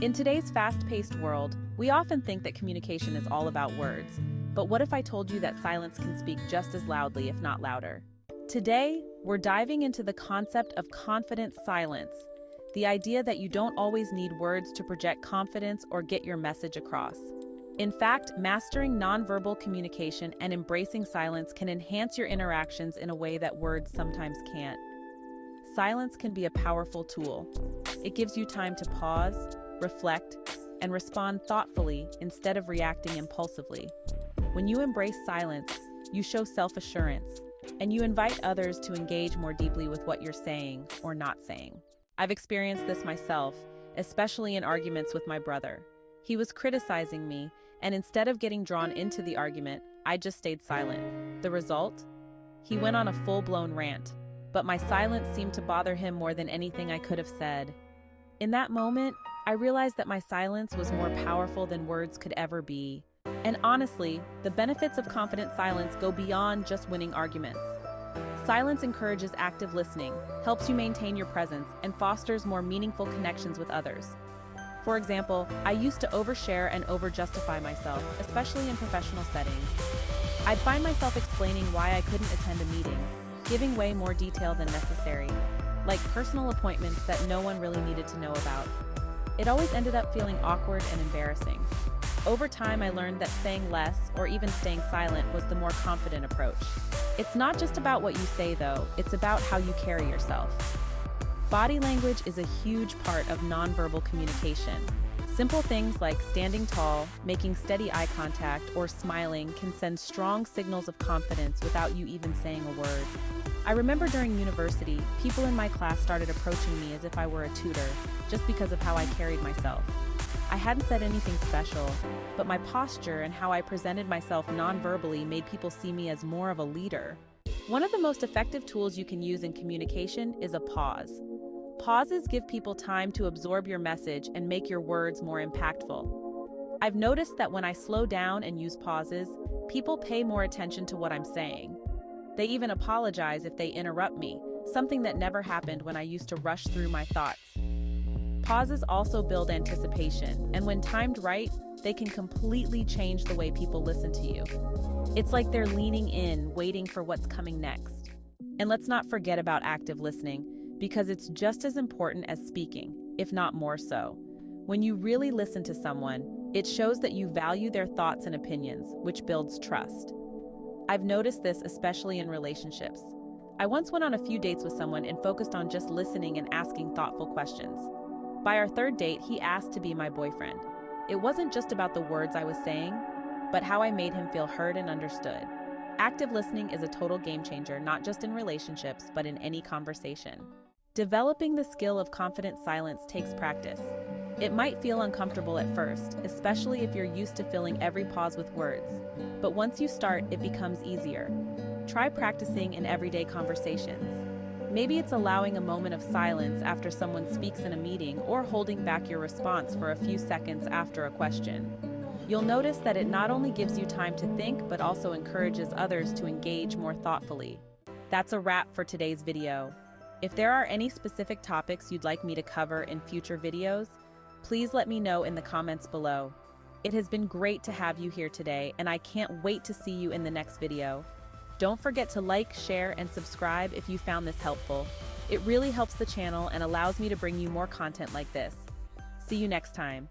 In today's fast-paced world, we often think that communication is all about words. But what if I told you that silence can speak just as loudly, if not louder? Today, we're diving into the concept of confident silence, the idea that you don't always need words to project confidence or get your message across. In fact, mastering nonverbal communication and embracing silence can enhance your interactions in a way that words sometimes can't. Silence can be a powerful tool. It gives you time to pause, reflect, and respond thoughtfully instead of reacting impulsively. When you embrace silence, you show self-assurance, and you invite others to engage more deeply with what you're saying or not saying. I've experienced this myself, especially in arguments with my brother. He was criticizing me, and instead of getting drawn into the argument, I just stayed silent. The result? He went on a full-blown rant, but my silence seemed to bother him more than anything I could have said. In that moment, I realized that my silence was more powerful than words could ever be. And honestly, the benefits of confident silence go beyond just winning arguments. Silence encourages active listening, helps you maintain your presence, and fosters more meaningful connections with others. For example, I used to overshare and overjustify myself, especially in professional settings. I'd find myself explaining why I couldn't attend a meeting, giving way more detail than necessary, like personal appointments that no one really needed to know about. It always ended up feeling awkward and embarrassing. Over time, I learned that saying less, or even staying silent, was the more confident approach. It's not just about what you say, though, it's about how you carry yourself. Body language is a huge part of nonverbal communication. Simple things like standing tall, making steady eye contact, or smiling can send strong signals of confidence without you even saying a word. I remember during university, people in my class started approaching me as if I were a tutor, just because of how I carried myself. I hadn't said anything special, but my posture and how I presented myself non-verbally made people see me as more of a leader. One of the most effective tools you can use in communication is a pause. Pauses give people time to absorb your message and make your words more impactful. I've noticed that when I slow down and use pauses, people pay more attention to what I'm saying. They even apologize if they interrupt me, something that never happened when I used to rush through my thoughts. Pauses also build anticipation, and when timed right, they can completely change the way people listen to you. It's like they're leaning in, waiting for what's coming next. And let's not forget about active listening, because it's just as important as speaking, if not more so. When you really listen to someone, it shows that you value their thoughts and opinions, which builds trust. I've noticed this especially in relationships. I once went on a few dates with someone and focused on just listening and asking thoughtful questions. By our third date, he asked to be my boyfriend. It wasn't just about the words I was saying, but how I made him feel heard and understood. Active listening is a total game changer, not just in relationships, but in any conversation. Developing the skill of confident silence takes practice. It might feel uncomfortable at first, especially if you're used to filling every pause with words. But once you start, it becomes easier. Try practicing in everyday conversations. Maybe it's allowing a moment of silence after someone speaks in a meeting, or holding back your response for a few seconds after a question. You'll notice that it not only gives you time to think, but also encourages others to engage more thoughtfully. That's a wrap for today's video. If there are any specific topics you'd like me to cover in future videos, please let me know in the comments below. It has been great to have you here today, and I can't wait to see you in the next video. Don't forget to like, share, and subscribe if you found this helpful. It really helps the channel and allows me to bring you more content like this. See you next time.